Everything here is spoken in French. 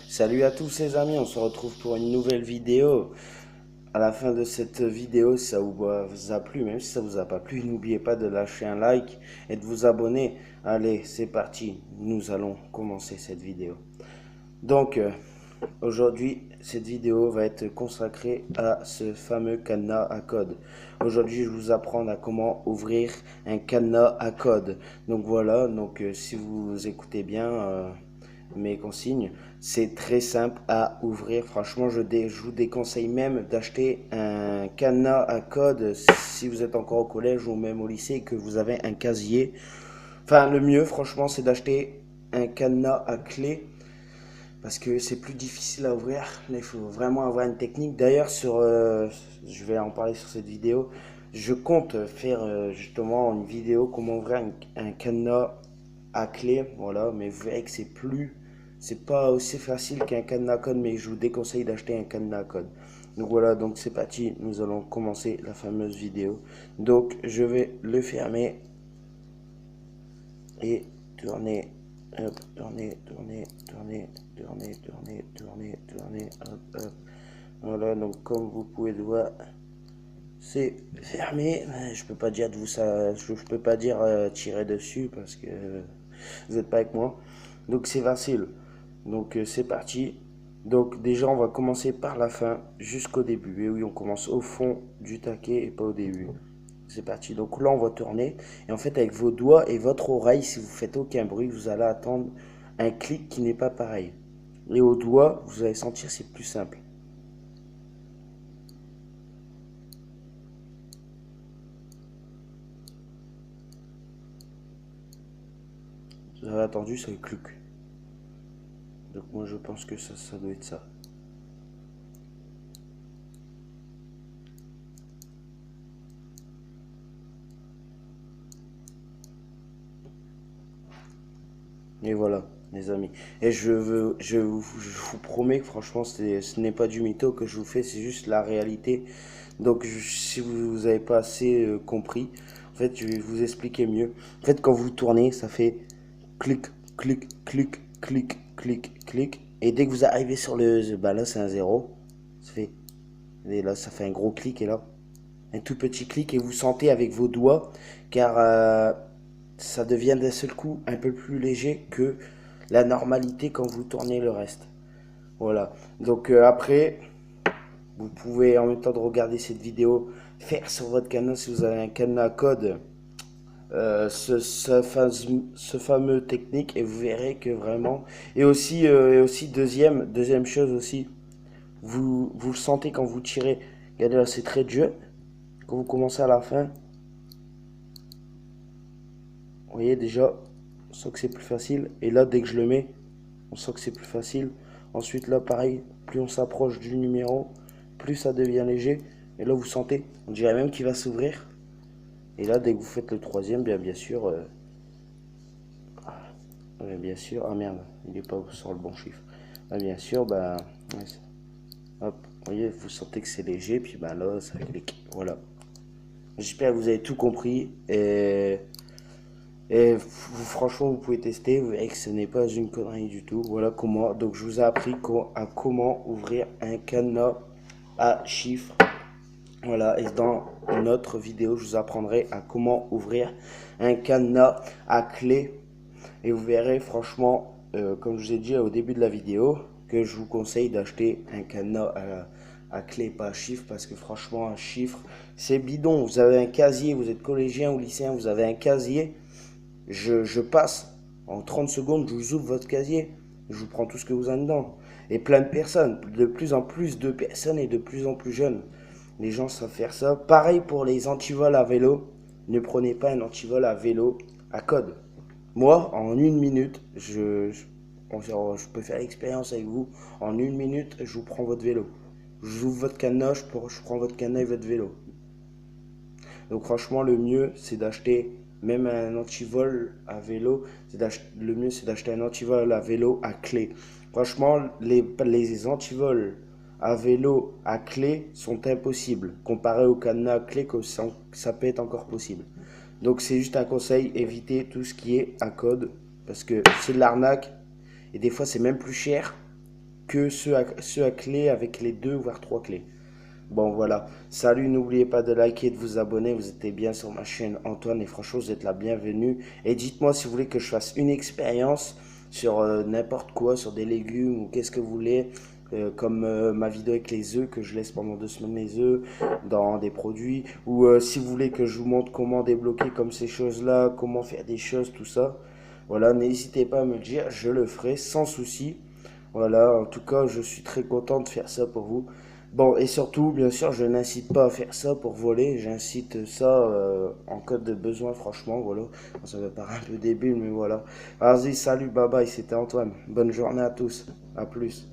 Salut à tous les amis, on se retrouve pour une nouvelle vidéo. À la fin de cette vidéo, si ça vous a plu, même si ça vous a pas plu, n'oubliez pas de lâcher un like et de vous abonner. Allez, c'est parti, nous allons commencer cette vidéo. Donc, aujourd'hui, cette vidéo va être consacrée à ce fameux cadenas à code. Aujourd'hui, je vais vous apprendre à comment ouvrir un cadenas à code. Donc voilà, si vous écoutez bien mes consignes, c'est très simple à ouvrir. Franchement, je vous déconseille même d'acheter un cadenas à code si vous êtes encore au collège ou même au lycée et que vous avez un casier. Enfin, le mieux, franchement, c'est d'acheter un cadenas à clé parce que c'est plus difficile à ouvrir. Là, il faut vraiment avoir une technique. D'ailleurs, je vais en parler sur cette vidéo. Je compte faire justement une vidéo comment ouvrir un cadenas à clé. Voilà, mais vous verrez que c'est pas aussi facile qu'un cadenas à code, mais je vous déconseille d'acheter un cadenas à code. Donc voilà, donc c'est parti. Nous allons commencer la fameuse vidéo. Donc je vais le fermer et tourner. Hop, tourner, tourner, tourner, tourner, tourner, tourner, tourner, hop, hop. Voilà, donc comme vous pouvez le voir, c'est fermé. Je peux pas dire de vous ça, je peux pas dire tirer dessus parce que vous n'êtes pas avec moi. Donc c'est facile. Donc c'est parti. Donc déjà on va commencer par la fin jusqu'au début. Et oui, on commence au fond du taquet et pas au début. C'est parti. Donc là, on va tourner. Et en fait, avec vos doigts et votre oreille, si vous faites aucun bruit, vous allez attendre un clic qui n'est pas pareil. Et au doigt, vous allez sentir, c'est plus simple. Vous avez attendu, ça clic. Donc moi, je pense que ça doit être ça. Et voilà, les amis. Et je vous promets que franchement, ce n'est pas du mytho que je vous fais, c'est juste la réalité. Donc, si vous n'avez pas assez compris, en fait, je vais vous expliquer mieux. En fait, quand vous tournez, ça fait clic, clic, clic, clic, clic, clic. Et dès que vous arrivez sur bah là, c'est un zéro. Ça fait, et là, ça fait un gros clic. Et là, un tout petit clic. Et vous sentez avec vos doigts, car ça devient d'un seul coup un peu plus léger que la normalité quand vous tournez le reste. Voilà. Donc après, vous pouvez en même temps de regarder cette vidéo, faire sur votre cadenas si vous avez un cadenas code ce fameux technique et vous verrez que vraiment et aussi deuxième chose aussi, vous le sentez quand vous tirez. Regardez là, c'est très dur. Quand vous commencez à la fin, vous voyez déjà, on sent que c'est plus facile. Et là, dès que je le mets, on sent que c'est plus facile. Ensuite, là, pareil, plus on s'approche du numéro, plus ça devient léger. Et là, vous sentez, on dirait même qu'il va s'ouvrir. Et là, dès que vous faites le troisième, bien sûr, bien sûr, ah merde, il n'est pas sur le bon chiffre. Bien sûr, bah, ouais, hop, vous voyez, vous sentez que c'est léger, puis bah là, ça clique. Voilà. J'espère que vous avez tout compris. Et franchement, vous pouvez tester, vous verrez que ce n'est pas une connerie du tout. Voilà comment. Donc, je vous ai appris à comment ouvrir un cadenas à chiffres. Voilà, et dans notre vidéo, je vous apprendrai à comment ouvrir un cadenas à clé. Et vous verrez, franchement, comme je vous ai dit au début de la vidéo, que je vous conseille d'acheter un cadenas à clé, pas à chiffre, parce que franchement, un chiffre, c'est bidon. Vous avez un casier, vous êtes collégien ou lycéen, vous avez un casier. Je passe en 30 secondes, je vous ouvre votre casier, je vous prends tout ce que vous avez dedans. Et plein de personnes, de plus en plus de personnes et de plus en plus jeunes. Les gens savent faire ça. Pareil pour les antivols à vélo. Ne prenez pas un antivol à vélo à code. Moi, en une minute, je peux faire l'expérience avec vous. En une minute, je vous prends votre vélo. J'ouvre votre cadenas, je prends votre cadenas et votre vélo. Donc franchement, le mieux, c'est d'acheter même un antivol à vélo. Le mieux, c'est d'acheter un antivol à vélo à clé. Franchement, les antivols à vélo à clé sont impossibles. Comparé au cadenas à clé, que ça peut être encore possible. Donc c'est juste un conseil, évitez tout ce qui est à code. Parce que c'est de l'arnaque. Et des fois, c'est même plus cher que ceux à clé avec les 2 voire 3 clés. Bon voilà, salut, n'oubliez pas de liker et de vous abonner, vous êtes bien sur ma chaîne Antoine et franchement vous êtes la bienvenue. Et dites-moi si vous voulez que je fasse une expérience sur n'importe quoi, sur des légumes ou qu'est-ce que vous voulez, comme ma vidéo avec les œufs que je laisse pendant 2 semaines les œufs dans des produits, ou si vous voulez que je vous montre comment débloquer comme ces choses-là, comment faire des choses, tout ça. Voilà, n'hésitez pas à me le dire, je le ferai sans souci. Voilà, en tout cas, je suis très content de faire ça pour vous. Bon, et surtout, bien sûr, je n'incite pas à faire ça pour voler, j'incite ça en cas de besoin, franchement, voilà. Ça me paraît un peu débile, mais voilà. Vas-y, salut, bye bye, c'était Antoine. Bonne journée à tous, à plus.